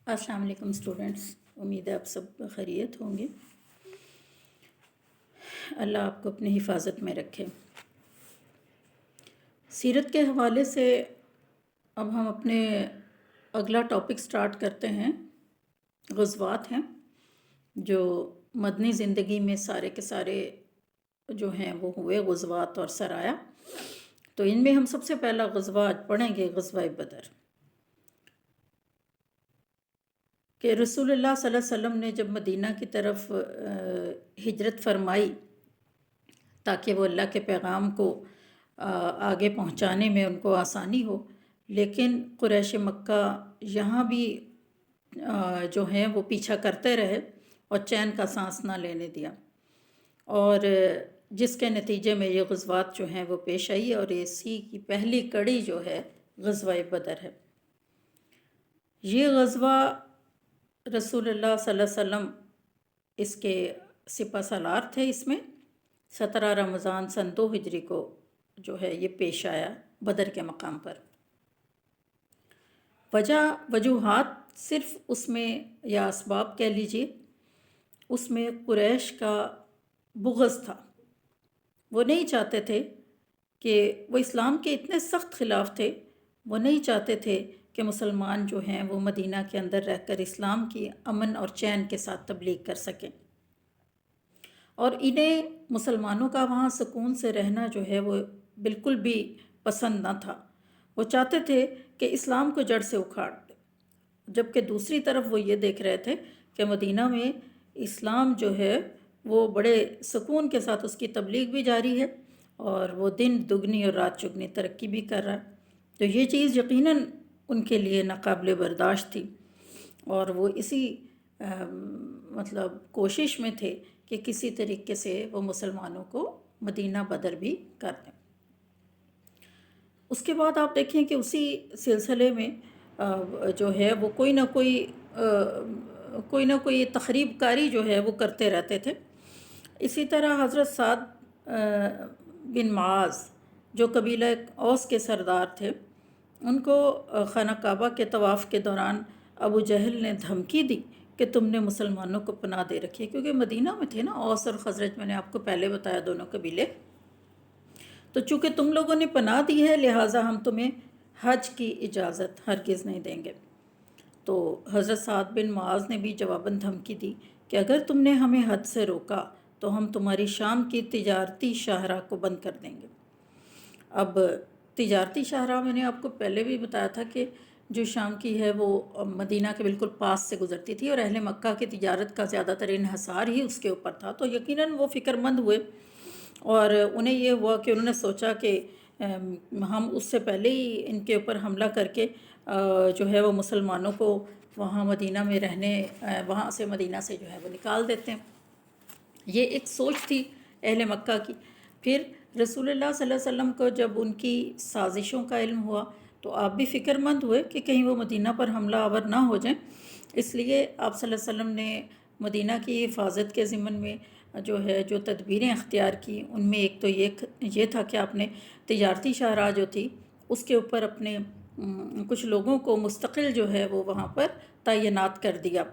السلام علیکم اسٹوڈنٹس، امید ہے آپ سب خیریت ہوں گے۔ اللہ آپ کو اپنی حفاظت میں رکھے۔ سیرت کے حوالے سے اب ہم اپنے اگلا ٹاپک سٹارٹ کرتے ہیں۔ غزوات ہیں جو مدنی زندگی میں سارے کے سارے جو ہیں وہ ہوئے، غزوات اور سرایا۔ تو ان میں ہم سب سے پہلا غزوہ آج پڑھیں گے، غزوہ بدر، کہ رسول اللہ صلی اللہ علیہ وسلم نے جب مدینہ کی طرف ہجرت فرمائی تاکہ وہ اللہ کے پیغام کو آگے پہنچانے میں ان کو آسانی ہو، لیکن قریش مکہ یہاں بھی جو ہیں وہ پیچھا کرتے رہے اور چین کا سانس نہ لینے دیا، اور جس کے نتیجے میں یہ غزوات جو ہیں وہ پیش آئی، اور اسی کی پہلی کڑی جو ہے غزوہ بدر ہے۔ یہ غزوہ رسول اللہ صلی اللہ علیہ وسلم اس کے سپہ سالار تھے۔ اس میں 17 رمضان سن 2 ہجری کو جو ہے یہ پیش آیا بدر کے مقام پر۔ وجوہات صرف اس میں، یا اسباب کہہ لیجئے، اس میں قریش کا بغض تھا۔ وہ نہیں چاہتے تھے کہ وہ اسلام کے اتنے سخت خلاف تھے، وہ نہیں چاہتے تھے کہ مسلمان جو ہیں وہ مدینہ کے اندر رہ کر اسلام کی امن اور چین کے ساتھ تبلیغ کر سکیں، اور انہیں مسلمانوں کا وہاں سکون سے رہنا جو ہے وہ بالکل بھی پسند نہ تھا۔ وہ چاہتے تھے کہ اسلام کو جڑ سے اکھاڑ دے، جبکہ دوسری طرف وہ یہ دیکھ رہے تھے کہ مدینہ میں اسلام جو ہے وہ بڑے سکون کے ساتھ اس کی تبلیغ بھی جاری ہے، اور وہ دن دگنی اور رات چگنی ترقی بھی کر رہا ہے۔ تو یہ چیز یقیناً ان کے لیے ناقابل برداشت تھی، اور وہ اسی کوشش میں تھے کہ کسی طریقے سے وہ مسلمانوں کو مدینہ بدر بھی کر دیں۔ اس کے بعد آپ دیکھیں کہ اسی سلسلے میں جو ہے وہ کوئی نہ کوئی تخریب کاری جو ہے وہ کرتے رہتے تھے۔ اسی طرح حضرت سعد بن معاذ جو قبیلہ اوس کے سردار تھے، ان کو خانہ کعبہ کے طواف کے دوران ابو جہل نے دھمکی دی کہ تم نے مسلمانوں کو پناہ دے رکھی ہے، کیونکہ مدینہ میں تھے نا اوس اور خزرج، میں نے آپ کو پہلے بتایا دونوں قبیلے۔ تو چونکہ تم لوگوں نے پناہ دی ہے، لہٰذا ہم تمہیں حج کی اجازت ہرگز نہیں دیں گے۔ تو حضرت سعد بن معاذ نے بھی جواباً دھمکی دی کہ اگر تم نے ہمیں حج سے روکا تو ہم تمہاری شام کی تجارتی شاہراہ کو بند کر دیں گے۔ اب تجارتی شاہراہ میں نے آپ کو پہلے بھی بتایا تھا کہ جو شام کی ہے وہ مدینہ کے بالکل پاس سے گزرتی تھی، اور اہل مکہ کی تجارت کا زیادہ تر انحصار ہی اس کے اوپر تھا۔ تو یقیناً وہ فکر مند ہوئے، اور انہیں یہ ہوا کہ انہوں نے سوچا کہ ہم اس سے پہلے ہی ان کے اوپر حملہ کر کے جو ہے وہ مسلمانوں کو وہاں مدینہ میں رہنے، وہاں سے مدینہ سے جو ہے وہ نکال دیتے ہیں۔ یہ ایک سوچ تھی اہل مکہ کی۔ پھر رسول اللہ صلی اللہ علیہ وسلم کو جب ان کی سازشوں کا علم ہوا تو آپ بھی فکر مند ہوئے کہ کہیں وہ مدینہ پر حملہ آور نہ ہو جائیں، اس لیے آپ صلی اللہ علیہ وسلم نے مدینہ کی حفاظت کے ضمن میں جو تدبیریں اختیار کی، ان میں ایک تو یہ تھا کہ آپ نے تجارتی شاہراہ جو تھی اس کے اوپر اپنے کچھ لوگوں کو مستقل جو ہے وہ وہاں پر تعینات کر دیا،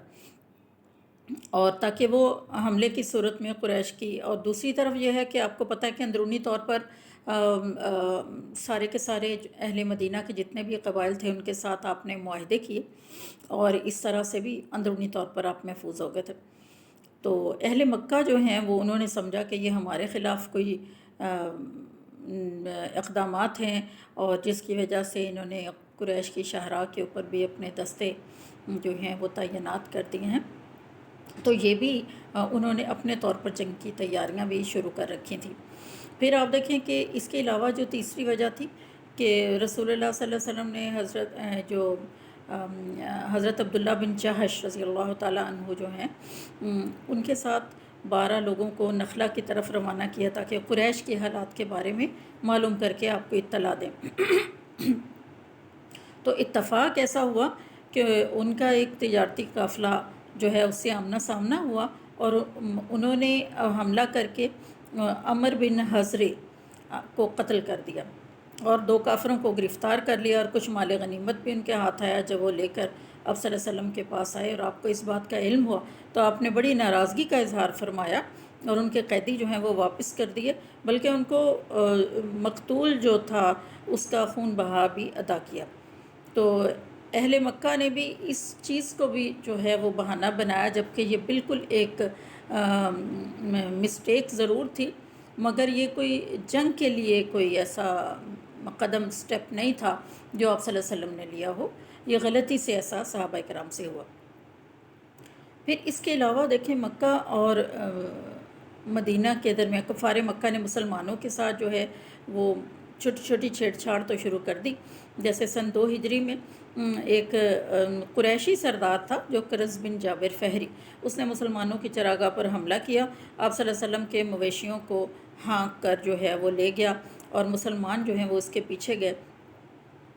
اور تاکہ وہ حملے کی صورت میں قریش کی، اور دوسری طرف یہ ہے کہ آپ کو پتہ ہے کہ اندرونی طور پر سارے کے سارے اہل مدینہ کے جتنے بھی قبائل تھے ان کے ساتھ آپ نے معاہدے کیے، اور اس طرح سے بھی اندرونی طور پر آپ محفوظ ہو گئے تھے۔ تو اہل مکہ جو ہیں وہ انہوں نے سمجھا کہ یہ ہمارے خلاف کوئی اقدامات ہیں، اور جس کی وجہ سے انہوں نے قریش کی شاہراہ کے اوپر بھی اپنے دستے جو ہیں وہ تعینات کر دیے ہیں۔ تو یہ بھی انہوں نے اپنے طور پر جنگ کی تیاریاں بھی شروع کر رکھی تھیں۔ پھر آپ دیکھیں کہ اس کے علاوہ جو تیسری وجہ تھی کہ رسول اللہ صلی اللہ علیہ وسلم نے حضرت عبداللہ بن جہش رضی اللہ تعالیٰ عنہ جو ہیں ان کے ساتھ 12 لوگوں کو نخلا کی طرف روانہ کیا تاکہ قریش کے حالات کے بارے میں معلوم کر کے آپ کو اطلاع دیں۔ تو اتفاق ایسا ہوا کہ ان کا ایک تجارتی قافلہ جو ہے اس سے آمنا سامنا ہوا، اور انہوں نے حملہ کر کے عمر بن حضرے کو قتل کر دیا۔ اور 2 کافروں کو گرفتار کر لیا اور کچھ مال غنیمت بھی ان کے ہاتھ آیا۔ جب وہ لے کر آپ صلی اللہ علیہ وسلم کے پاس آئے اور آپ کو اس بات کا علم ہوا تو آپ نے بڑی ناراضگی کا اظہار فرمایا اور ان کے قیدی جو ہیں وہ واپس کر دیے، بلکہ ان کو مقتول جو تھا اس کا خون بہا بھی ادا کیا۔ تو اہل مکہ نے بھی اس چیز کو بھی جو ہے وہ بہانہ بنایا، جبکہ یہ بالکل ایک مسٹیک ضرور تھی، مگر یہ کوئی جنگ کے لیے کوئی ایسا قدم سٹیپ نہیں تھا جو آپ صلی اللہ علیہ وسلم نے لیا ہو، یہ غلطی سے ایسا صحابہ کرام سے ہوا۔ پھر اس کے علاوہ دیکھیں مکہ اور مدینہ کے درمیان کفار مکہ نے مسلمانوں کے ساتھ جو ہے وہ چھوٹی چھوٹی چھیڑ چھاڑ تو شروع کر دی۔ جیسے سن 2 ہجری میں ایک قریشی سردار تھا جو کرز بن جابر فہری، اس نے مسلمانوں کی چراگاہ پر حملہ کیا۔ آپ صلی اللہ علیہ وسلم کے مویشیوں کو ہانک کر جو ہے وہ لے گیا اور مسلمان جو ہیں وہ اس کے پیچھے گئے۔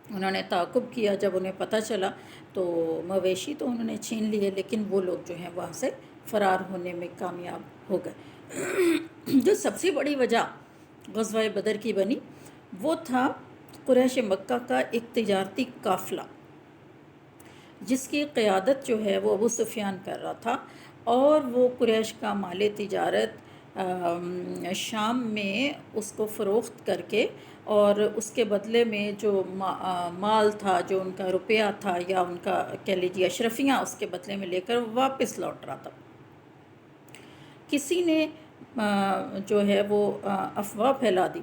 انہوں نے تعاقب کیا، جب انہیں پتہ چلا تو مویشی تو انہوں نے چھین لیے، لیکن وہ لوگ جو ہیں وہاں سے فرار ہونے میں کامیاب ہو گئے۔ جو سب سے بڑی وجہ غزوہ بدر کی بنی وہ تھا قریش مکہ کا ایک تجارتی قافلہ، جس کی قیادت جو ہے وہ ابو سفیان کر رہا تھا، اور وہ قریش کا مال تجارت شام میں اس کو فروخت کر کے اور اس کے بدلے میں جو مال تھا، جو ان کا روپیہ تھا یا ان کا کہہ لیجیے اشرفیاں اس کے بدلے میں لے کر واپس لوٹ رہا تھا۔ کسی نے جو ہے وہ افواہ پھیلا دی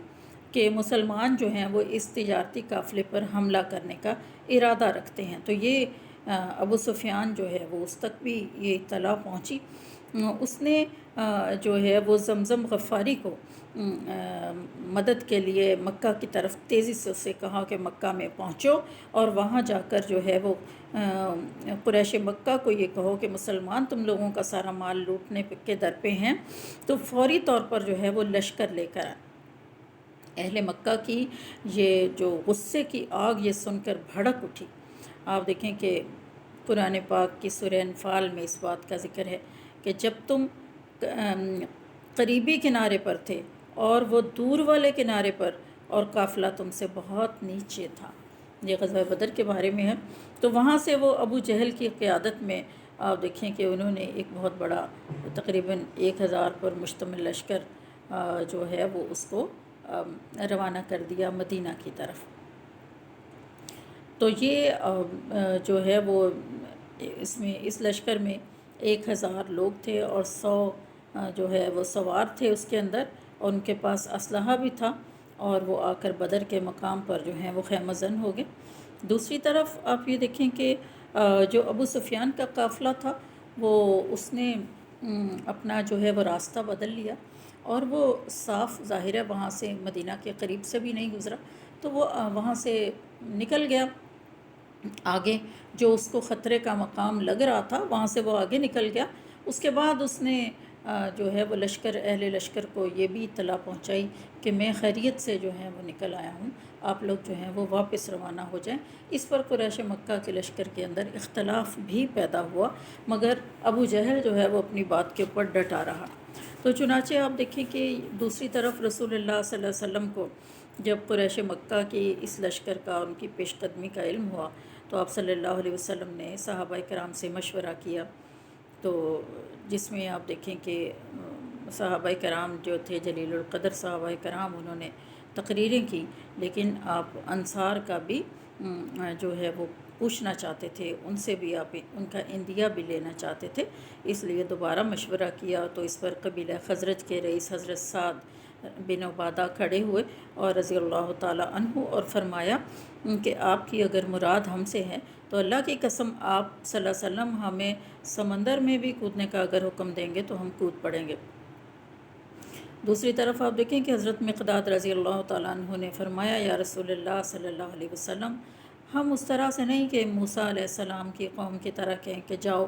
کہ مسلمان جو ہیں وہ اس تجارتی قافلے پر حملہ کرنے کا ارادہ رکھتے ہیں، تو یہ ابو سفیان جو ہے وہ اس تک بھی یہ اطلاع پہنچی۔ اس نے جو ہے وہ زمزم غفاری کو مدد کے لیے مکہ کی طرف تیزی سے اسے کہا کہ مکہ میں پہنچو اور وہاں جا کر جو ہے وہ قریش مکہ کو یہ کہو کہ مسلمان تم لوگوں کا سارا مال لوٹنے کے در پہ ہیں، تو فوری طور پر جو ہے وہ لشکر لے کر آئے۔ اہل مکہ کی یہ جو غصے کی آگ یہ سن کر بھڑک اٹھی۔ آپ دیکھیں کہ قرآن پاک کی سورہ انفال میں اس بات کا ذکر ہے کہ جب تم قریبی کنارے پر تھے اور وہ دور والے کنارے پر اور قافلہ تم سے بہت نیچے تھا، یہ غزوہ بدر کے بارے میں ہے۔ تو وہاں سے وہ ابو جہل کی قیادت میں آپ دیکھیں کہ انہوں نے ایک بہت بڑا تقریباً 1000 پر مشتمل لشکر جو ہے وہ اس کو روانہ کر دیا مدینہ کی طرف۔ تو یہ جو ہے وہ اس لشکر میں 1000 لوگ تھے اور 100 جو ہے وہ سوار تھے اس کے اندر، اور ان کے پاس اسلحہ بھی تھا، اور وہ آ کر بدر کے مقام پر جو ہیں وہ خیمہ زن ہو گئے۔ دوسری طرف آپ یہ دیکھیں کہ جو ابو سفیان کا قافلہ تھا وہ اس نے اپنا جو ہے وہ راستہ بدل لیا، اور وہ صاف ظاہر ہے وہاں سے مدینہ کے قریب سے بھی نہیں گزرا، تو وہ وہاں سے نکل گیا آگے، جو اس کو خطرے کا مقام لگ رہا تھا وہاں سے وہ آگے نکل گیا۔ اس کے بعد اس نے جو ہے وہ اہل لشکر کو یہ بھی اطلاع پہنچائی کہ میں خیریت سے جو ہے وہ نکل آیا ہوں، آپ لوگ جو ہیں وہ واپس روانہ ہو جائیں۔ اس پر قریش مکہ کے لشکر کے اندر اختلاف بھی پیدا ہوا، مگر ابو جہل جو ہے وہ اپنی بات کے اوپر ڈٹا رہا۔ تو چنانچہ آپ دیکھیں کہ دوسری طرف رسول اللہ صلی اللہ علیہ وسلم کو جب قریش مکہ کی اس لشکر کا ان کی پیش قدمی کا علم ہوا تو آپ صلی اللہ علیہ وسلم نے صحابہ کرام سے مشورہ کیا، تو جس میں آپ دیکھیں کہ صحابہ کرام جو تھے جلیل القدر صحابہ کرام، انہوں نے تقریریں کی، لیکن آپ انصار کا بھی جو ہے وہ پوچھنا چاہتے تھے، ان سے بھی آپ ان کا عندیہ بھی لینا چاہتے تھے، اس لیے دوبارہ مشورہ کیا۔ تو اس پر قبیلہ خزرج کے رئیس حضرت سعد بن عبادہ کھڑے ہوئے اور رضی اللہ تعالیٰ عنہ، اور فرمایا کہ آپ کی اگر مراد ہم سے ہے تو اللہ کی قسم آپ صلی اللہ علیہ وسلم ہمیں سمندر میں بھی کودنے کا اگر حکم دیں گے تو ہم کود پڑیں گے۔ دوسری طرف آپ دیکھیں کہ حضرت مقداد رضی اللہ تعالیٰ عنہ نے فرمایا یا رسول اللہ صلی اللہ علیہ وسلم، ہم اس طرح سے نہیں کہ موسیٰ علیہ السلام کی قوم کی طرح کہیں کہ جاؤ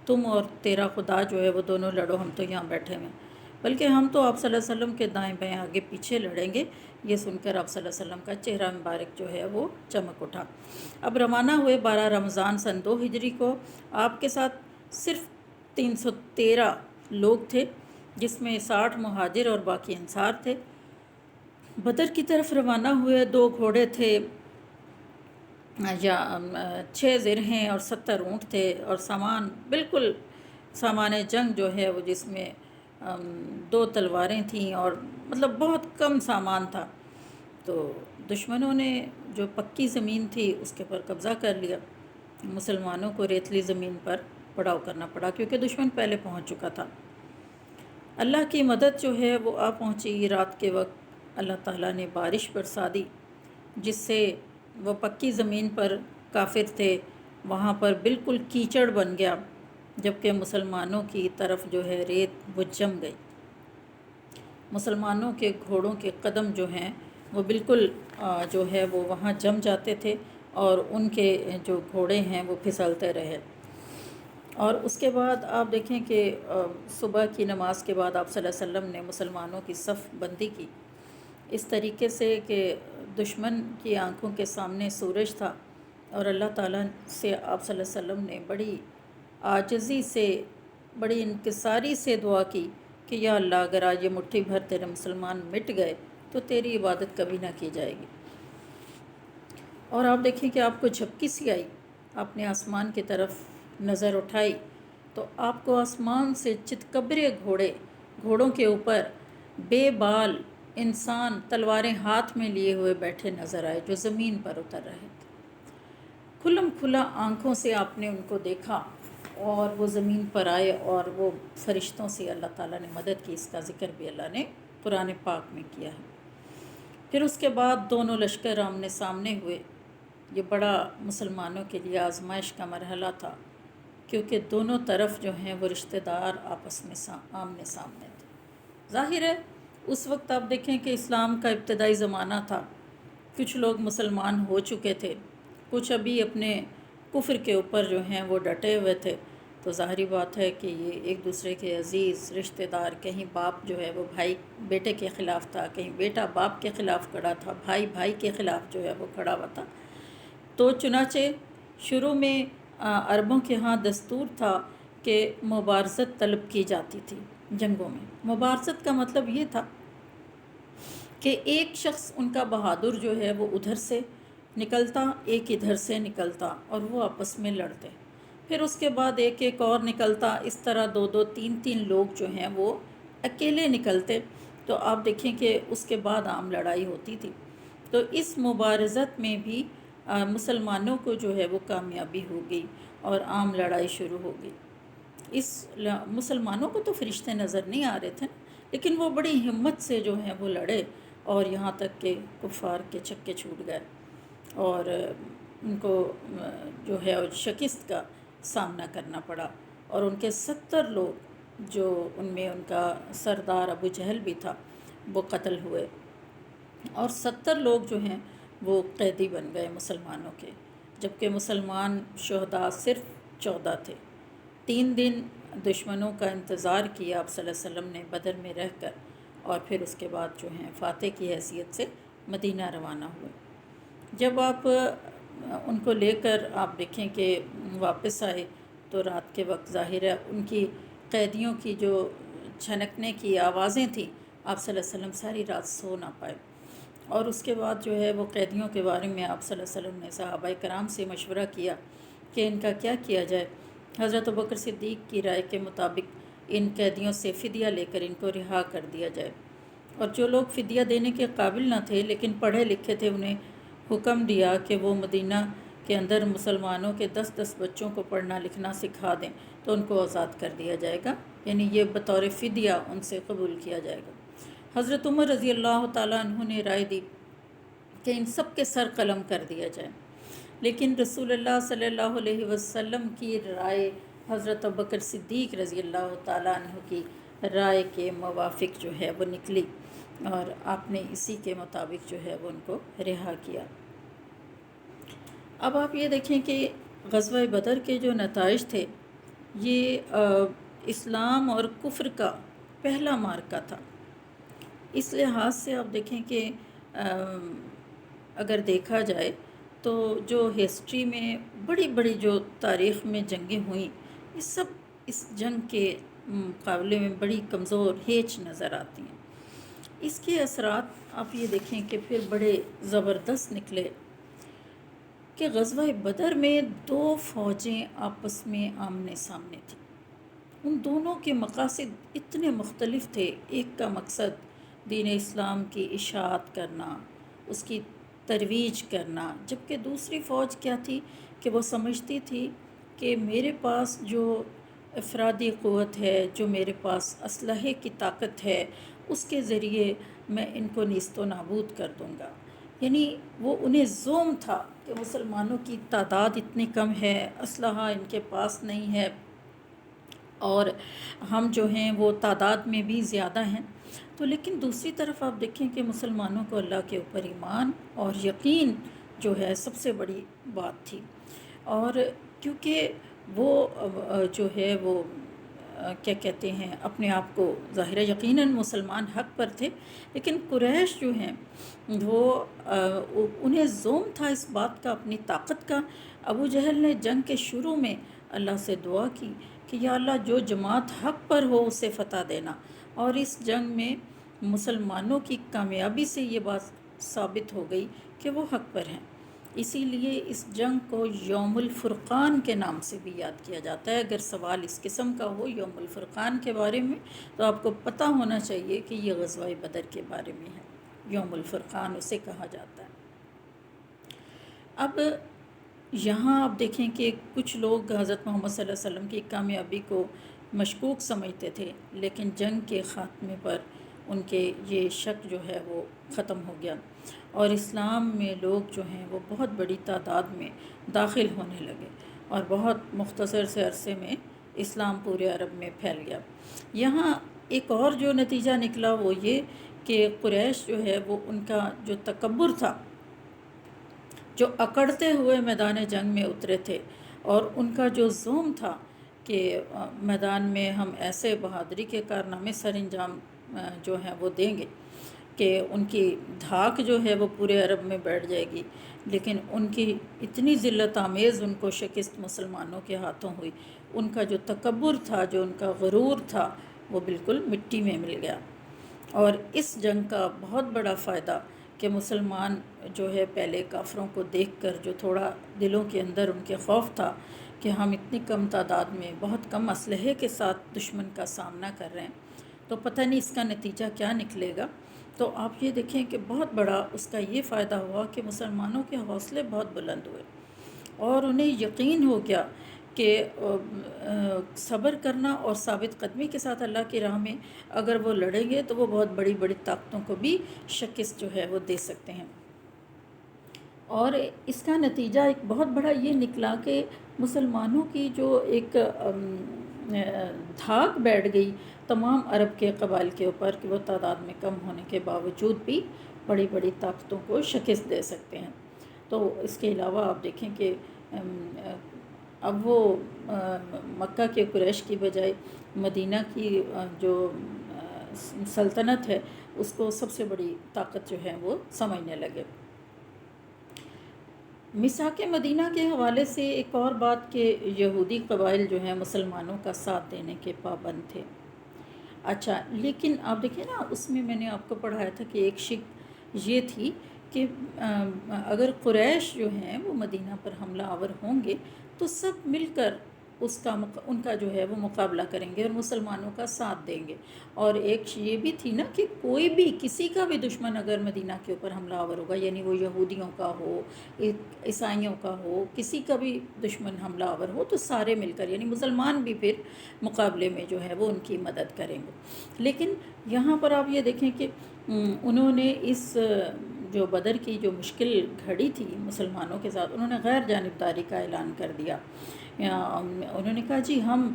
تم اور تیرا خدا جو ہے وہ دونوں لڑو، ہم تو یہاں بیٹھے ہوئے، بلکہ ہم تو آپ صلی اللہ علیہ وسلم کے دائیں بائیں آگے پیچھے لڑیں گے۔ یہ سن کر آپ صلی اللہ علیہ وسلم کا چہرہ مبارک جو ہے وہ چمک اٹھا۔ اب روانہ ہوئے 12 رمضان سن 2 ہجری کو، آپ کے ساتھ صرف 313 لوگ تھے، جس میں 60 مہاجر اور باقی انصار تھے۔ بدر کی طرف روانہ ہوئے، 2 گھوڑے تھے یا 6 زرہیں اور 70 اونٹ تھے، اور سامان بالکل سامان جنگ جو ہے وہ جس میں 2 تلواریں تھیں، اور مطلب بہت کم سامان تھا۔ تو دشمنوں نے جو پکی زمین تھی اس کے پر قبضہ کر لیا، مسلمانوں کو ریتلی زمین پر پڑاؤ کرنا پڑا کیونکہ دشمن پہلے پہنچ چکا تھا۔ اللہ کی مدد جو ہے وہ آ پہنچی۔ رات کے وقت اللہ تعالیٰ نے بارش برسا دی، جس سے وہ پکی زمین پر کافر تھے وہاں پر بالکل کیچڑ بن گیا، جبکہ مسلمانوں کی طرف جو ہے ریت وہ جم گئی۔ مسلمانوں کے گھوڑوں کے قدم جو ہیں وہ بالکل جو ہے وہ وہاں جم جاتے تھے، اور ان کے جو گھوڑے ہیں وہ پھسلتے رہے۔ اور اس کے بعد آپ دیکھیں کہ صبح کی نماز کے بعد آپ صلی اللہ علیہ وسلم نے مسلمانوں کی صف بندی کی، اس طریقے سے کہ دشمن کی آنکھوں کے سامنے سورج تھا، اور اللہ تعالیٰ سے آپ صلی اللہ علیہ وسلم نے بڑی عاجزی سے، بڑی انکساری سے دعا کی کہ یا اللہ، اگر آج یہ مٹھی بھر تیرے مسلمان مٹ گئے تو تیری عبادت کبھی نہ کی جائے گی۔ اور آپ دیکھیں کہ آپ کو جھپکی سی آئی، آپ نے آسمان کی طرف نظر اٹھائی تو آپ کو آسمان سے چتکبرے گھوڑوں کے اوپر بے بال انسان تلواریں ہاتھ میں لیے ہوئے بیٹھے نظر آئے، جو زمین پر اتر رہے تھے۔ کھلم کھلا آنکھوں سے آپ نے ان کو دیکھا، اور وہ زمین پر آئے، اور وہ فرشتوں سے اللہ تعالیٰ نے مدد کی۔ اس کا ذکر بھی اللہ نے قرآن پاک میں کیا ہے۔ پھر اس کے بعد دونوں لشکر آمنے سامنے ہوئے۔ یہ بڑا مسلمانوں کے لیے آزمائش کا مرحلہ تھا، کیونکہ دونوں طرف جو ہیں وہ رشتہ دار آپس میں آمنے سامنے تھے۔ ظاہر ہے اس وقت آپ دیکھیں کہ اسلام کا ابتدائی زمانہ تھا، کچھ لوگ مسلمان ہو چکے تھے، کچھ ابھی اپنے کفر کے اوپر جو ہیں وہ ڈٹے ہوئے تھے۔ تو ظاہری بات ہے کہ یہ ایک دوسرے کے عزیز رشتہ دار، کہیں باپ جو ہے وہ بھائی بیٹے کے خلاف تھا، کہیں بیٹا باپ کے خلاف کھڑا تھا، بھائی بھائی کے خلاف جو ہے وہ کھڑا ہوا تھا۔ تو چنانچہ شروع میں عربوں کے ہاں دستور تھا کہ مبارزت طلب کی جاتی تھی جنگوں میں۔ مبارزت کا مطلب یہ تھا کہ ایک شخص ان کا بہادر جو ہے وہ ادھر سے نکلتا، ایک ادھر سے نکلتا، اور وہ آپس میں لڑتے۔ پھر اس کے بعد ایک ایک اور نکلتا، اس طرح 2 3 لوگ جو ہیں وہ اکیلے نکلتے۔ تو آپ دیکھیں کہ اس کے بعد عام لڑائی ہوتی تھی۔ تو اس مبارزت میں بھی مسلمانوں کو جو ہے وہ کامیابی ہو گئی، اور عام لڑائی شروع ہو گئی۔ مسلمانوں کو تو فرشتے نظر نہیں آ رہے تھے، لیکن وہ بڑی ہمت سے جو ہیں وہ لڑے، اور یہاں تک کہ کفار کے چھکے چھوٹ گئے، اور ان کو جو ہے شکست کا سامنا کرنا پڑا، اور ان کے 70 لوگ، جو ان میں ان کا سردار ابو جہل بھی تھا، وہ قتل ہوئے، اور 70 لوگ جو ہیں وہ قیدی بن گئے مسلمانوں کے، جبکہ مسلمان شہداء صرف 14 تھے۔ 3 دن دشمنوں کا انتظار کیا آپ صلی اللہ علیہ وسلم نے بدر میں رہ کر، اور پھر اس کے بعد جو ہیں فاتح کی حیثیت سے مدینہ روانہ ہوئے۔ جب آپ ان کو لے کر آپ دیکھیں کہ واپس آئے تو رات کے وقت ظاہر ہے ان کی قیدیوں کی جو چھنکنے کی آوازیں تھیں، آپ صلی اللہ علیہ وسلم ساری رات سو نہ پائے، اور اس کے بعد جو ہے وہ قیدیوں کے بارے میں آپ صلی اللہ علیہ وسلم نے صحابہ کرام سے مشورہ کیا کہ ان کا کیا کیا جائے۔ حضرت ابوبکر صدیق کی رائے کے مطابق ان قیدیوں سے فدیہ لے کر ان کو رہا کر دیا جائے، اور جو لوگ فدیہ دینے کے قابل نہ تھے لیکن پڑھے لکھے تھے، انہیں حکم دیا کہ وہ مدینہ کے اندر مسلمانوں کے 10 بچوں کو پڑھنا لکھنا سکھا دیں، تو ان کو آزاد کر دیا جائے گا، یعنی یہ بطور فدیہ ان سے قبول کیا جائے گا۔ حضرت عمر رضی اللہ تعالیٰ عنہ نے رائے دی کہ ان سب کے سر قلم کر دیا جائے، لیکن رسول اللہ صلی اللہ علیہ وسلم کی رائے حضرت ابوبکر صدیق رضی اللہ تعالیٰ عنہ کی رائے کے موافق جو ہے وہ نکلی، اور آپ نے اسی کے مطابق جو ہے وہ ان کو رہا کیا۔ اب آپ یہ دیکھیں کہ غزوہ بدر کے جو نتائج تھے، یہ اسلام اور کفر کا پہلا معرکہ تھا۔ اس لحاظ سے آپ دیکھیں کہ اگر دیکھا جائے تو جو ہسٹری میں بڑی بڑی جو تاریخ میں جنگیں ہوئیں، یہ سب اس جنگ کے مقابلے میں بڑی کمزور ہیچ نظر آتی ہیں۔ اس کے اثرات آپ یہ دیکھیں کہ پھر بڑے زبردست نکلے کہ غزوہ بدر میں دو فوجیں آپس میں آمنے سامنے تھیں. ان دونوں کے مقاصد اتنے مختلف تھے. ایک کا مقصد دین اسلام کی اشاعت کرنا، اس کی ترویج کرنا، جبکہ دوسری فوج کیا تھی کہ وہ سمجھتی تھی کہ میرے پاس جو افرادی قوت ہے، جو میرے پاس اسلحے کی طاقت ہے، اس کے ذریعے میں ان کو نیست و نابود کر دوں گا. یعنی وہ انہیں زوم تھا کہ مسلمانوں کی تعداد اتنی کم ہے، اسلحہ ان کے پاس نہیں ہے، اور ہم جو ہیں وہ تعداد میں بھی زیادہ ہیں. تو لیکن دوسری طرف آپ دیکھیں کہ مسلمانوں کو اللہ کے اوپر ایمان اور یقین جو ہے سب سے بڑی بات تھی. اور کیونکہ وہ جو ہے وہ کیا کہتے ہیں، اپنے آپ کو ظاہر یقیناً مسلمان حق پر تھے، لیکن قریش جو ہیں وہ انہیں زوم تھا اس بات کا، اپنی طاقت کا. ابو جہل نے جنگ کے شروع میں اللہ سے دعا کی کہ یا اللہ جو جماعت حق پر ہو اسے فتح دینا، اور اس جنگ میں مسلمانوں کی کامیابی سے یہ بات ثابت ہو گئی کہ وہ حق پر ہیں. اسی لیے اس جنگ کو یوم الفرقان کے نام سے بھی یاد کیا جاتا ہے. اگر سوال اس قسم کا ہو یوم الفرقان کے بارے میں تو آپ کو پتہ ہونا چاہیے کہ یہ غزوہ بدر کے بارے میں ہے. یوم الفرقان اسے کہا جاتا ہے. اب یہاں آپ دیکھیں کہ کچھ لوگ حضرت محمد صلی اللہ علیہ وسلم کی کامیابی کو مشکوک سمجھتے تھے، لیکن جنگ کے خاتمے پر ان کے یہ شک جو ہے وہ ختم ہو گیا، اور اسلام میں لوگ جو ہیں وہ بہت بڑی تعداد میں داخل ہونے لگے، اور بہت مختصر سے عرصے میں اسلام پورے عرب میں پھیل گیا. یہاں ایک اور جو نتیجہ نکلا وہ یہ کہ قریش جو ہے وہ ان کا جو تکبر تھا، جو اکڑتے ہوئے میدان جنگ میں اترے تھے، اور ان کا جو زوم تھا کہ میدان میں ہم ایسے بہادری کے کارنامے سر انجام جو ہیں وہ دیں گے کہ ان کی دھاک جو ہے وہ پورے عرب میں بیٹھ جائے گی. لیکن ان کی اتنی ذلت آمیز ان کو شکست مسلمانوں کے ہاتھوں ہوئی. ان کا جو تکبر تھا، جو ان کا غرور تھا، وہ بالکل مٹی میں مل گیا. اور اس جنگ کا بہت بڑا فائدہ کہ مسلمان جو ہے پہلے کافروں کو دیکھ کر جو تھوڑا دلوں کے اندر ان کے خوف تھا کہ ہم اتنی کم تعداد میں بہت کم اسلحے کے ساتھ دشمن کا سامنا کر رہے ہیں، تو پتہ نہیں اس کا نتیجہ کیا نکلے گا. تو آپ یہ دیکھیں کہ بہت بڑا اس کا یہ فائدہ ہوا کہ مسلمانوں کے حوصلے بہت بلند ہوئے، اور انہیں یقین ہو گیا کہ صبر کرنا اور ثابت قدمی کے ساتھ اللہ کی راہ میں اگر وہ لڑیں گے تو وہ بہت بڑی بڑی طاقتوں کو بھی شکست جو ہے وہ دے سکتے ہیں. اور اس کا نتیجہ ایک بہت بڑا یہ نکلا کہ مسلمانوں کی جو ایک دھاک بیٹھ گئی تمام عرب کے قبائل کے اوپر کہ وہ تعداد میں کم ہونے کے باوجود بھی بڑی بڑی طاقتوں کو شکست دے سکتے ہیں. تو اس کے علاوہ آپ دیکھیں کہ اب وہ مکہ کے قریش کی بجائے مدینہ کی جو سلطنت ہے اس کو سب سے بڑی طاقت جو ہے وہ سمجھنے لگے. میثاق مدینہ کے حوالے سے ایک اور بات کہ یہودی قبائل جو ہیں مسلمانوں کا ساتھ دینے کے پابند تھے. اچھا، لیکن آپ دیکھیں نا اس میں نے آپ کو پڑھایا تھا کہ ایک شک یہ تھی کہ اگر قریش جو ہیں وہ مدینہ پر حملہ آور ہوں گے تو سب مل کر ان کا جو ہے وہ مقابلہ کریں گے اور مسلمانوں کا ساتھ دیں گے. اور ایک یہ بھی تھی نا کہ کوئی بھی کسی کا بھی دشمن اگر مدینہ کے اوپر حملہ آور ہوگا، یعنی وہ یہودیوں کا ہو، عیسائیوں کا ہو، کسی کا بھی دشمن حملہ آور ہو تو سارے مل کر، یعنی مسلمان بھی پھر مقابلے میں جو ہے وہ ان کی مدد کریں گے. لیکن یہاں پر آپ یہ دیکھیں کہ انہوں نے اس جو بدر کی جو مشکل گھڑی تھی مسلمانوں کے ساتھ، انہوں نے غیر جانبداری کا اعلان کر دیا. انہوں نے کہا جی ہم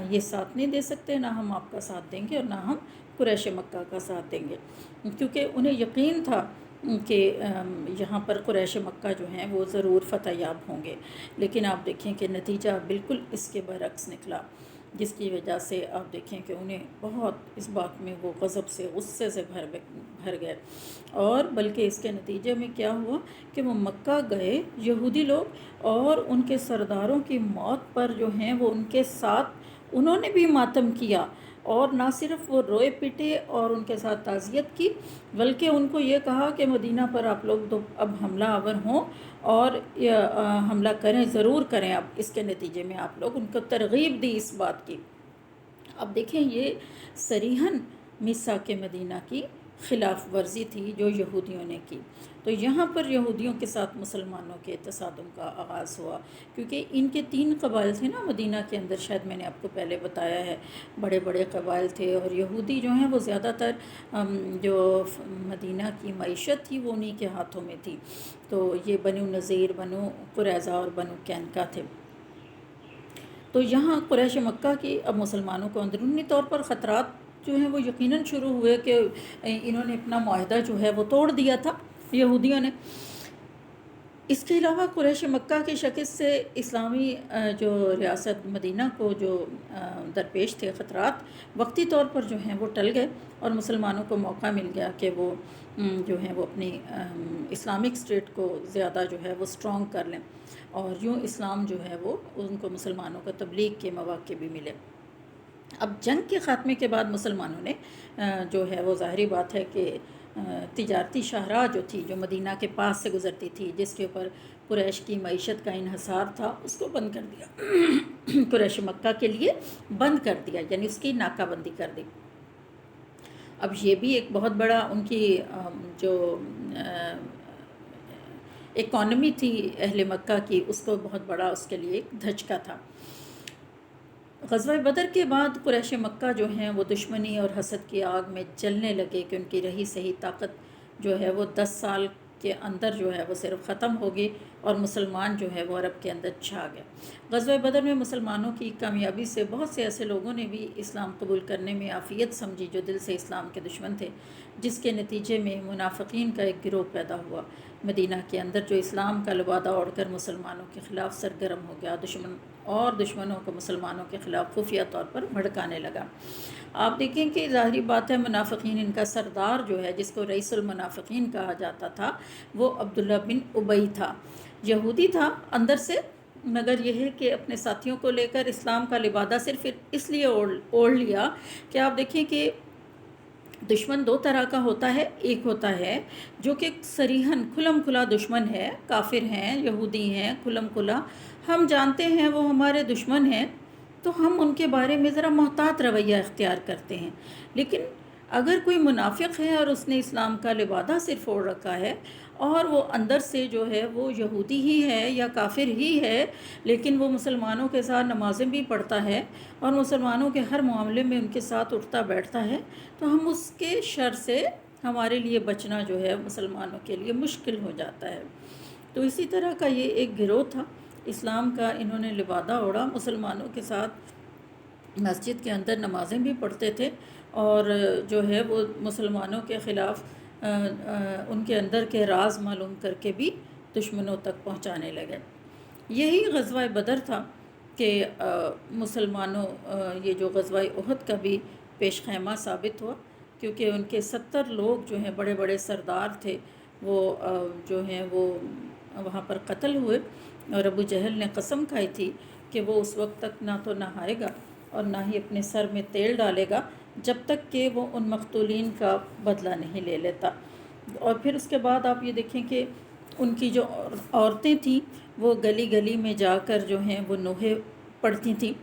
یہ ساتھ نہیں دے سکتے، نہ ہم آپ کا ساتھ دیں گے اور نہ ہم قریش مکہ کا ساتھ دیں گے، کیونکہ انہیں یقین تھا کہ یہاں پر قریش مکہ جو ہیں وہ ضرور فتح یاب ہوں گے. لیکن آپ دیکھیں کہ نتیجہ بالکل اس کے برعکس نکلا، جس کی وجہ سے آپ دیکھیں کہ انہیں بہت اس بات میں وہ غضب سے، غصے سے بھر گئے. اور بلکہ اس کے نتیجے میں کیا ہوا کہ وہ مکہ گئے یہودی لوگ، اور ان کے سرداروں کی موت پر جو ہیں وہ ان کے ساتھ انہوں نے بھی ماتم کیا، اور نہ صرف وہ روئے پٹے اور ان کے ساتھ تعزیت کی، بلکہ ان کو یہ کہا کہ مدینہ پر آپ لوگ تو اب حملہ آور ہوں اور حملہ کریں، ضرور کریں، اب اس کے نتیجے میں آپ لوگ ان کو ترغیب دی اس بات کی۔ اب دیکھیں یہ صریحاً میثاق مدینہ کی خلاف ورزی تھی جو یہودیوں نے کی۔ تو یہاں پر یہودیوں کے ساتھ مسلمانوں کے تصادم کا آغاز ہوا، کیونکہ ان کے 3 قبائل تھے نا مدینہ کے اندر، شاید میں نے آپ کو پہلے بتایا ہے، بڑے بڑے قبائل تھے، اور یہودی جو ہیں وہ زیادہ تر جو مدینہ کی معیشت تھی وہ انہی کے ہاتھوں میں تھی۔ تو یہ بنو نذیر، بنو قریظہ اور بنو قینقاع تھے۔ تو یہاں قریش مکہ کی اب مسلمانوں کو اندرونی طور پر خطرات جو ہیں وہ یقیناً شروع ہوئے کہ انہوں نے اپنا معاہدہ جو ہے وہ توڑ دیا تھا یہودیوں نے۔ اس کے علاوہ قریش مکہ کی شکست سے اسلامی جو ریاست مدینہ کو جو درپیش تھے خطرات، وقتی طور پر جو ہیں وہ ٹل گئے، اور مسلمانوں کو موقع مل گیا کہ وہ جو ہیں وہ اپنی اسلامک اسٹیٹ کو زیادہ جو ہے وہ اسٹرانگ کر لیں، اور یوں اسلام جو ہے وہ ان کو مسلمانوں کو تبلیغ کے مواقع بھی ملے۔ اب جنگ کے خاتمے کے بعد مسلمانوں نے جو ہے وہ ظاہری بات ہے کہ تجارتی شاہراہ جو تھی، جو مدینہ کے پاس سے گزرتی تھی، جس کے اوپر قریش کی معیشت کا انحصار تھا، اس کو بند کر دیا قریش مکہ کے لیے بند کر دیا، یعنی اس کی ناکہ بندی کر دی۔ اب یہ بھی ایک بہت بڑا ان کی جو اکانومی تھی اہل مکہ کی، اس کو بہت بڑا اس کے لیے ایک دھچکا تھا۔ غزوہ بدر کے بعد قریش مکہ جو ہیں وہ دشمنی اور حسد کی آگ میں جلنے لگے کہ ان کی رہی صحیح طاقت جو ہے وہ 10 سال کے اندر جو ہے وہ صرف ختم ہوگی، اور مسلمان جو ہے وہ عرب کے اندر چھا گئے۔ غزوہ بدر میں مسلمانوں کی کامیابی سے بہت سے ایسے لوگوں نے بھی اسلام قبول کرنے میں عافیت سمجھی جو دل سے اسلام کے دشمن تھے، جس کے نتیجے میں منافقین کا ایک گروہ پیدا ہوا مدینہ کے اندر، جو اسلام کا لبادہ اوڑھ کر مسلمانوں کے خلاف سرگرم ہو گیا، دشمنوں کو مسلمانوں کے خلاف خفیہ طور پر بھڑکانے لگا۔ آپ دیکھیں کہ ظاہری بات ہے منافقین، ان کا سردار جو ہے جس کو رئیس المنافقین کہا جاتا تھا، وہ عبداللہ بن ابی تھا، یہودی تھا اندر سے، مگر یہ ہے کہ اپنے ساتھیوں کو لے کر اسلام کا لبادہ صرف اس لیے اوڑھ لیا کہ آپ دیکھیں کہ دشمن 2 طرح کا ہوتا ہے۔ ایک ہوتا ہے جو کہ صریحاً کھلم کھلا دشمن ہے، کافر ہیں، یہودی ہیں، کھلم کھلا ہم جانتے ہیں وہ ہمارے دشمن ہیں، تو ہم ان کے بارے میں ذرا محتاط رویہ اختیار کرتے ہیں۔ لیکن اگر کوئی منافق ہے اور اس نے اسلام کا لبادہ صرف اوڑھ رکھا ہے، اور وہ اندر سے جو ہے وہ یہودی ہی ہے یا کافر ہی ہے، لیکن وہ مسلمانوں کے ساتھ نمازیں بھی پڑھتا ہے اور مسلمانوں کے ہر معاملے میں ان کے ساتھ اٹھتا بیٹھتا ہے، تو ہم اس کے شر سے ہمارے لیے بچنا جو ہے مسلمانوں کے لیے مشکل ہو جاتا ہے۔ تو اسی طرح کا یہ ایک گروہ تھا، اسلام کا انہوں نے لبادہ اوڑھا، مسلمانوں کے ساتھ مسجد کے اندر نمازیں بھی پڑھتے تھے، اور جو ہے وہ مسلمانوں کے خلاف ان کے اندر کے راز معلوم کر کے بھی دشمنوں تک پہنچانے لگے۔ یہی غزوہ بدر تھا کہ مسلمانوں یہ جو غزوہ احد کا بھی پیش خیمہ ثابت ہوا، کیونکہ ان کے 70 لوگ جو ہیں بڑے بڑے سردار تھے، وہ جو ہیں وہ وہاں پر قتل ہوئے، اور ابو جہل نے قسم کھائی تھی کہ وہ اس وقت تک نہ تو نہائے گا اور نہ ہی اپنے سر میں تیل ڈالے گا جب تک کہ وہ ان مقتولین کا بدلہ نہیں لے لیتا۔ اور پھر اس کے بعد آپ یہ دیکھیں کہ ان کی جو عورتیں تھیں وہ گلی گلی میں جا کر جو ہیں وہ نوحے پڑھتی تھیں،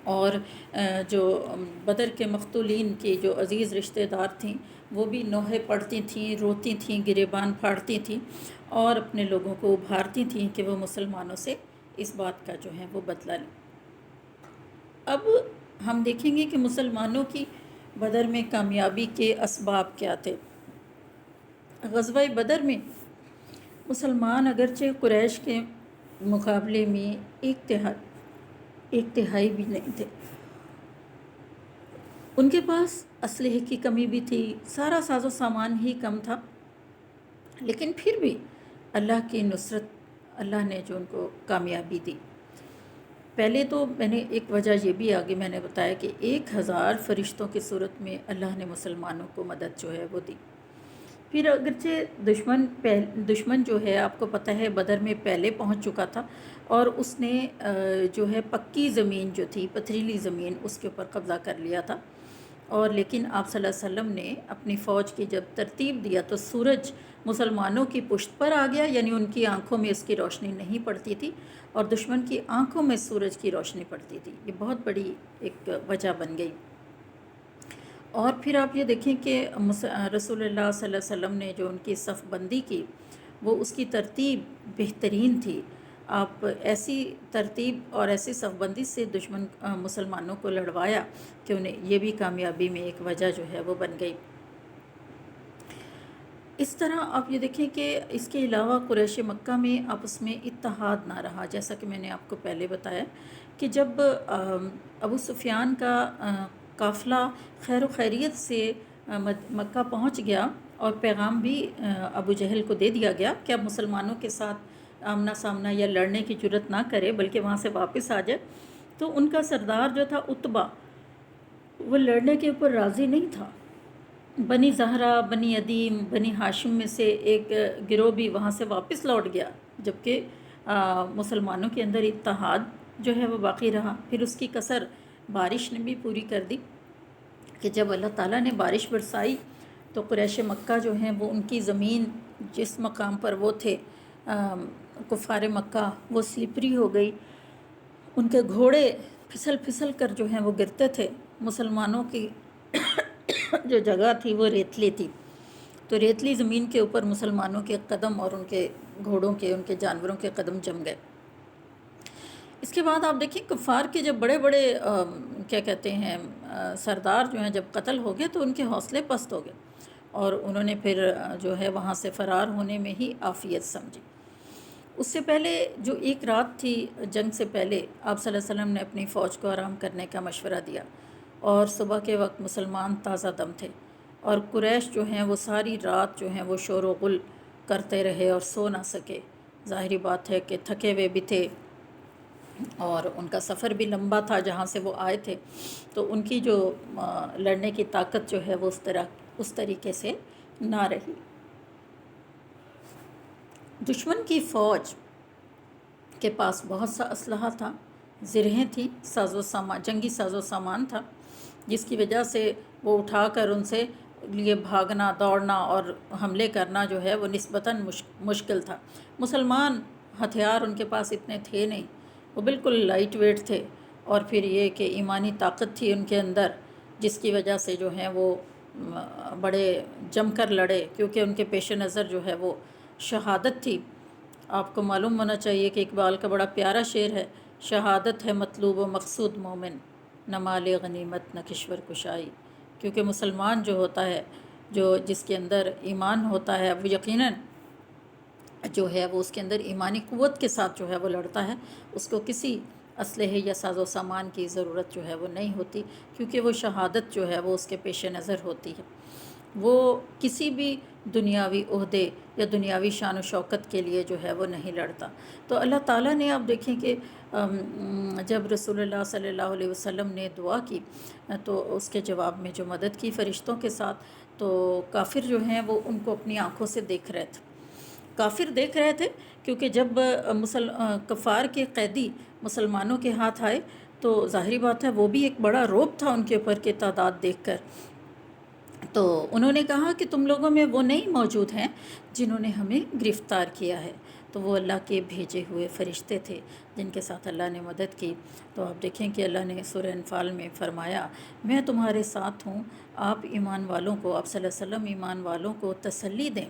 اور جو بدر کے مقتولین کی جو عزیز رشتہ دار تھیں وہ بھی نوحے پڑھتی تھیں، روتی تھیں، گریبان پھاڑتی تھیں، اور اپنے لوگوں کو ابھارتی تھیں کہ وہ مسلمانوں سے اس بات کا جو ہے وہ بدلہ لیں۔ اب ہم دیکھیں گے کہ مسلمانوں کی بدر میں کامیابی کے اسباب کیا تھے۔ غزوہ بدر میں مسلمان اگرچہ قریش کے مقابلے میں ایک تہائی بھی نہیں تھے، ان کے پاس اسلحے کی کمی بھی تھی، سارا ساز و سامان ہی کم تھا، لیکن پھر بھی اللہ کی نصرت، اللہ نے جو ان کو کامیابی دی۔ پہلے تو میں نے ایک وجہ یہ بھی آگے میں نے بتایا کہ 1000 فرشتوں کی صورت میں اللہ نے مسلمانوں کو مدد جو ہے وہ دی۔ پھر اگرچہ دشمن جو ہے آپ کو پتہ ہے بدر میں پہلے پہنچ چکا تھا، اور اس نے جو ہے پکی زمین جو تھی، پتھریلی زمین، اس کے اوپر قبضہ کر لیا تھا۔ اور لیکن آپ صلی اللہ علیہ وسلم نے اپنی فوج کی جب ترتیب دیا تو سورج مسلمانوں کی پشت پر آ گیا، یعنی ان کی آنکھوں میں اس کی روشنی نہیں پڑتی تھی اور دشمن کی آنکھوں میں سورج کی روشنی پڑتی تھی۔ یہ بہت بڑی ایک وجہ بن گئی۔ اور پھر آپ یہ دیکھیں کہ رسول اللہ صلی اللہ علیہ وسلم نے جو ان کی صف بندی کی، وہ اس کی ترتیب بہترین تھی۔ آپ ایسی ترتیب اور ایسی صف بندی سے دشمن مسلمانوں کو لڑوایا کہ انہیں یہ بھی کامیابی میں ایک وجہ جو ہے وہ بن گئی۔ اس طرح آپ یہ دیکھیں کہ اس کے علاوہ قریش مکہ میں آپس میں اتحاد نہ رہا، جیسا کہ میں نے آپ کو پہلے بتایا کہ جب ابو سفیان کا قافلہ خیر و خیریت سے مکہ پہنچ گیا اور پیغام بھی ابو جہل کو دے دیا گیا کہ اب مسلمانوں کے ساتھ آمنا سامنا یا لڑنے کی جرت نہ کرے بلکہ وہاں سے واپس آ جائے، تو ان کا سردار جو تھا عتبہ، وہ لڑنے کے اوپر راضی نہیں تھا۔ بنی زہرہ، بنی عدیم، بنی ہاشم میں سے ایک گروہ بھی وہاں سے واپس لوٹ گیا، جبکہ مسلمانوں کے اندر اتحاد جو ہے وہ باقی رہا۔ پھر اس کی کسر بارش نے بھی پوری کر دی کہ جب اللہ تعالیٰ نے بارش برسائی تو قریش مکہ جو ہیں وہ ان کی زمین جس مقام پر وہ تھے کفار مکہ، وہ سلپری ہو گئی، ان کے گھوڑے پھسل پھسل کر جو ہیں وہ گرتے تھے۔ مسلمانوں کی جو جگہ تھی وہ ریتلی تھی، تو ریتلی زمین کے اوپر مسلمانوں کے قدم اور ان کے گھوڑوں کے، ان کے جانوروں کے قدم جم گئے۔ اس کے بعد آپ دیکھیں کفار کے جب بڑے بڑے کیا کہتے ہیں سردار جو ہیں جب قتل ہو گئے تو ان کے حوصلے پست ہو گئے اور انہوں نے پھر جو ہے وہاں سے فرار ہونے میں ہی عافیت سمجھی۔ اس سے پہلے جو ایک رات تھی جنگ سے پہلے، آپ صلی اللہ علیہ وسلم نے اپنی فوج کو آرام کرنے کا مشورہ دیا اور صبح کے وقت مسلمان تازہ دم تھے اور قریش جو ہیں وہ ساری رات جو ہیں وہ شور و غل کرتے رہے اور سو نہ سکے۔ ظاہری بات ہے کہ تھکے ہوئے بھی تھے اور ان کا سفر بھی لمبا تھا جہاں سے وہ آئے تھے، تو ان کی جو لڑنے کی طاقت جو ہے وہ اس طریقے سے نہ رہی۔ دشمن کی فوج کے پاس بہت سا اسلحہ تھا، زرہیں تھیں، جنگی ساز و سامان تھا، جس کی وجہ سے وہ اٹھا کر ان سے لیے بھاگنا، دوڑنا اور حملے کرنا جو ہے وہ نسبتاً مشکل تھا۔ مسلمان ہتھیار ان کے پاس اتنے تھے نہیں، وہ بالکل لائٹ ویٹ تھے، اور پھر یہ کہ ایمانی طاقت تھی ان کے اندر جس کی وجہ سے جو ہیں وہ بڑے جم کر لڑے، کیونکہ ان کے پیش نظر جو ہے وہ شہادت تھی۔ آپ کو معلوم ہونا چاہیے کہ اقبال کا بڑا پیارا شعر ہے، شہادت ہے مطلوب و مقصود مومن، نہ مال غنیمت نہ کشور کشائی۔ کیونکہ مسلمان جو ہوتا ہے، جس کے اندر ایمان ہوتا ہے، وہ یقیناً جو ہے وہ اس کے اندر ایمانی قوت کے ساتھ جو ہے وہ لڑتا ہے، اس کو کسی اسلحے یا ساز و سامان کی ضرورت جو ہے وہ نہیں ہوتی، کیونکہ وہ شہادت جو ہے وہ اس کے پیش نظر ہوتی ہے۔ وہ کسی بھی دنیاوی عہدے یا دنیاوی شان و شوکت کے لیے جو ہے وہ نہیں لڑتا۔ تو اللہ تعالیٰ نے آپ دیکھیں کہ جب رسول اللہ صلی اللہ علیہ وسلم نے دعا کی تو اس کے جواب میں جو مدد کی فرشتوں کے ساتھ، تو کافر جو ہیں وہ ان کو اپنی آنکھوں سے دیکھ رہے تھے، کافر دیکھ رہے تھے، کیونکہ جب کفار کے قیدی مسلمانوں کے ہاتھ آئے تو ظاہری بات ہے وہ بھی ایک بڑا رعب تھا ان کے اوپر کی تعداد دیکھ کر۔ تو انہوں نے کہا کہ تم لوگوں میں وہ نہیں موجود ہیں جنہوں نے ہمیں گرفتار کیا ہے، تو وہ اللہ کے بھیجے ہوئے فرشتے تھے جن کے ساتھ اللہ نے مدد کی۔ تو آپ دیکھیں کہ اللہ نے سورہ انفال میں فرمایا، میں تمہارے ساتھ ہوں، آپ ایمان والوں کو، آپ صلی اللہ علیہ وسلم ایمان والوں کو تسلی دیں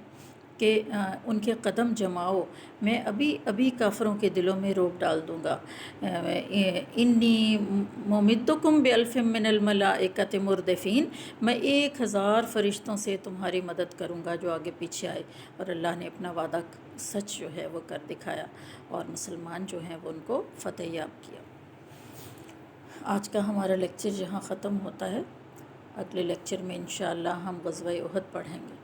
کہ ان کے قدم جماؤ، میں ابھی کافروں کے دلوں میں رعب ڈال دوں گا۔ انی ممدکم بالف من الملائکۃ مردفین، میں 1000 فرشتوں سے تمہاری مدد کروں گا جو آگے پیچھے آئے۔ اور اللہ نے اپنا وعدہ سچ جو ہے وہ کر دکھایا اور مسلمان جو ہیں وہ ان کو فتح یاب کیا۔ آج کا ہمارا لیکچر یہاں ختم ہوتا ہے، اگلے لیکچر میں انشاءاللہ ہم غزوہ احد پڑھیں گے۔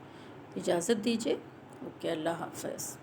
اجازت دیجیے، اوکے، اللہ حافظ۔